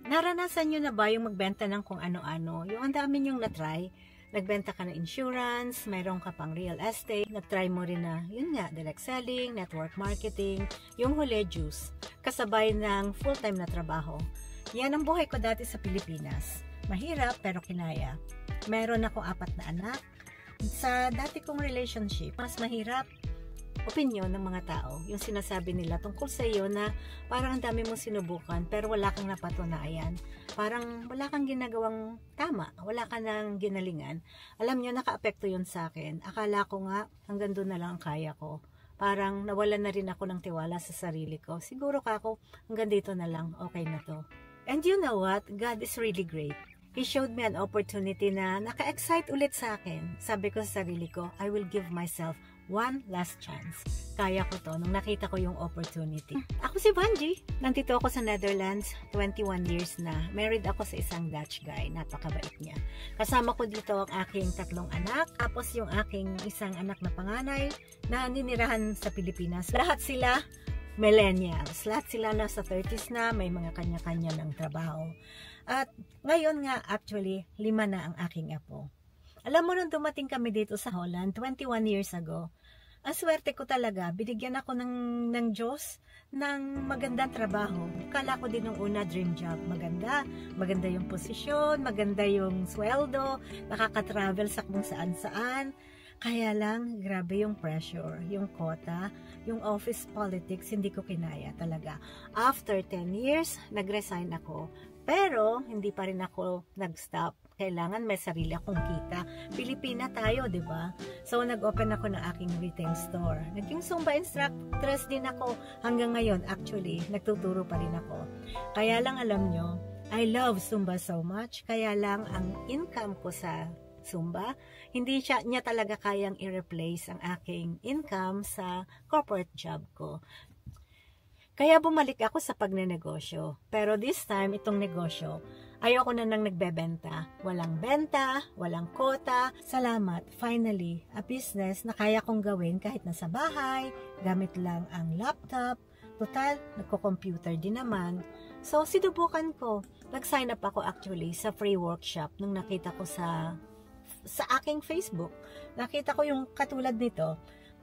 Naranasan nyo na ba yung magbenta ng kung ano-ano? Yung ang dami nyong na-try. Nagbenta ka ng insurance, mayroon ka pang real estate, na-try mo rin na, yun nga, direct selling, network marketing, yung huli juice, kasabay ng full-time na trabaho. Yan ang buhay ko dati sa Pilipinas. Mahirap pero kinaya. Meron akong 4 na anak. Sa dati kong relationship, mas mahirap opinion ng mga tao, yung sinasabi nila tungkol sa iyo na parang ang dami mong sinubukan pero wala kang napatunayan, parang wala kang ginagawang tama, wala ka nang ginalingan. Alam nyo, naka-apekto yun sa akin. Akala ko nga hanggang doon na lang ang kaya ko, parang nawalan na rin ako ng tiwala sa sarili ko. Siguro ka ako hanggang dito na lang, okay na to. And you know what, God is really great. He showed me an opportunity na naka-excite ulit sa akin. Sabi ko sa sarili ko, I will give myself one last chance. Kaya ko to nung nakita ko yung opportunity. Ako si Vanji. Nandito ako sa Netherlands, 21 years na. Married ako sa isang Dutch guy. Napakabait niya. Kasama ko dito ang aking 3 anak. Tapos yung aking isang anak na panganay na ninirahan sa Pilipinas. Lahat sila millennials. Lahat sila nasa 30s na. May mga kanya-kanya ng trabaho. At ngayon nga, actually, 5 na ang aking apo. Alam mo, nung dumating kami dito sa Holland, 21 years ago, ang swerte ko talaga, binigyan ako ng Diyos ng magandang trabaho. Kala ko din nung una, dream job. Maganda yung posisyon, maganda yung sweldo, nakaka-travel sa kung saan-saan. Kaya lang, grabe yung pressure, yung quota, yung office politics, hindi ko kinaya talaga. After 10 years, nag-resign ako. Pero, hindi pa rin ako nag-stop. Kailangan may sarili akong kita. Pilipina tayo, di ba? So, nag-open ako ng aking retail store. Naging Zumba instructress din ako. Hanggang ngayon, actually, nagtuturo pa rin ako. Kaya lang, alam nyo, I love Zumba so much. Kaya lang, ang income ko sa Zumba, hindi niya talaga kayang i-replace ang aking income sa corporate job ko. Kaya bumalik ako sa pagnenegosyo. Pero this time, itong negosyo, ayoko na nang nagbebenta. Walang benta, walang kota. Salamat, finally, a business na kaya kong gawin kahit nasa bahay, gamit lang ang laptop. Total, nagko-computer din naman. So, sinubukan ko. Nag-sign up ako actually sa free workshop nung nakita ko sa aking Facebook. Nakita ko yung katulad nito.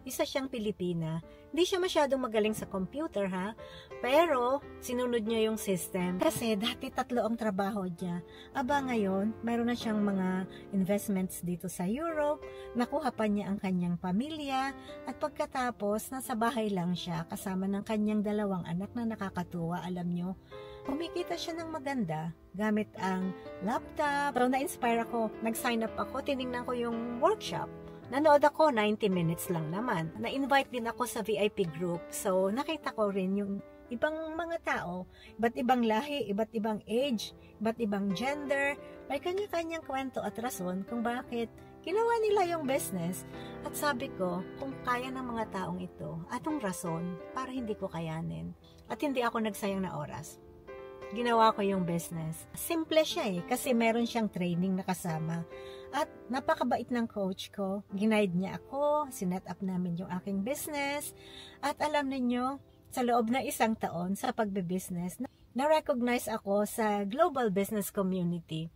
Isa siyang Pilipina. Hindi siya masyadong magaling sa computer, ha? Pero, sinunod niya yung system. Kasi, dati 3 ang trabaho niya. Aba, ngayon, meron na siyang mga investments dito sa Europe. Nakuha pa niya ang kanyang pamilya. At pagkatapos, nasa bahay lang siya kasama ng kanyang 2 anak na nakakatuwa, alam nyo. Kumikita siya ng maganda gamit ang laptop. So, na-inspire ako. Nag-sign up ako. Tinignan ko yung workshop. Nanood ako, 90 minutes lang naman. Na-invite din ako sa VIP group. So, nakita ko rin yung ibang mga tao, iba't ibang lahi, iba't ibang age, iba't ibang gender. May kanya-kanyang kwento at rason kung bakit ginawa nila yung business. At sabi ko, kung kaya ng mga taong ito, atong rason para hindi ko kayanin. At hindi ako nagsayang na oras. Ginawa ko yung business. Simple siya kasi meron siyang training na kasama. At napakabait ng coach ko. Ginaid niya ako, sinet up namin yung aking business. At alam niyo, sa loob ng 1 taon sa pagbe-business, na-recognize ako sa global business community.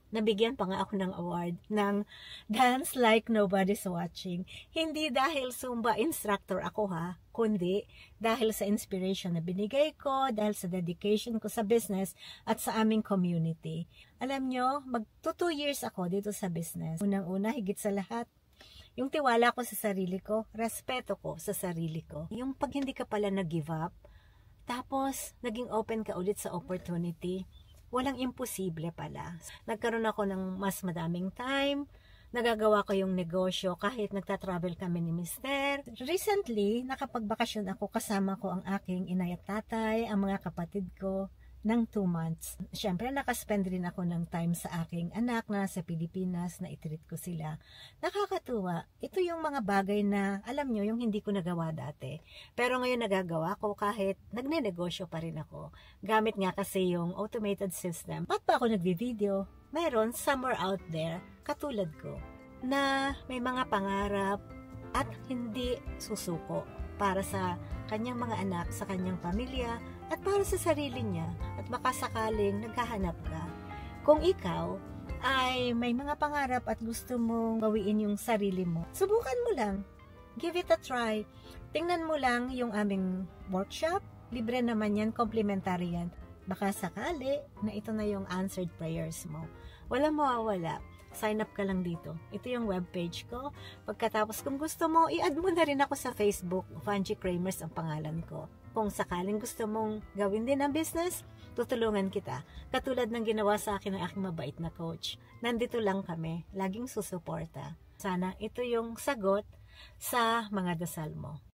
Nabigyan pa nga ako ng award ng Dance Like Nobody's Watching. Hindi dahil Zumba instructor ako ha, kundi dahil sa inspiration na binigay ko, dahil sa dedication ko sa business at sa aming community. Alam nyo, magto 2 years ako dito sa business. Unang-una, higit sa lahat, yung tiwala ko sa sarili ko, respeto ko sa sarili ko. Yung pag hindi ka pala nag-give up, tapos naging open ka ulit sa opportunity, walang imposible pala. Nagkaroon ako ng mas madaming time, nagagawa ko yung negosyo kahit nagtatravel kami ni Mister. Recently, nakapagbakasyon ako, kasama ko ang aking inay at tatay, ang mga kapatid ko, ng 2 months. Siyempre, nakaspend rin ako ng time sa aking anak na sa Pilipinas, na itreat ko sila. Nakakatuwa. Ito yung mga bagay na, alam nyo, yung hindi ko nagawa dati. Pero ngayon nagagawa ko kahit nagne-negosyo pa rin ako. Gamit nga kasi yung automated system. Ba't pa ako nagvi-video? Meron somewhere out there, katulad ko, na may mga pangarap at hindi susuko para sa kanyang mga anak, sa kanyang pamilya, at para sa sarili niya at baka sakaling naghahanap ka. Kung ikaw ay may mga pangarap at gusto mong bawiin yung sarili mo, subukan mo lang. Give it a try. Tingnan mo lang yung aming workshop. Libre naman yan, complimentary yan. Baka sakali na ito na yung answered prayers mo. Walang mawawala. Sign up ka lang dito. Ito yung webpage ko. Pagkatapos kung gusto mo, i-add mo na rin ako sa Facebook. Fancy Kramers ang pangalan ko. Kung sakaling gusto mong gawin din ang business, tutulungan kita. Katulad ng ginawa sa akin ng aking mabait na coach. Nandito lang kami. Laging susuporta. Sana ito yung sagot sa mga dasal mo.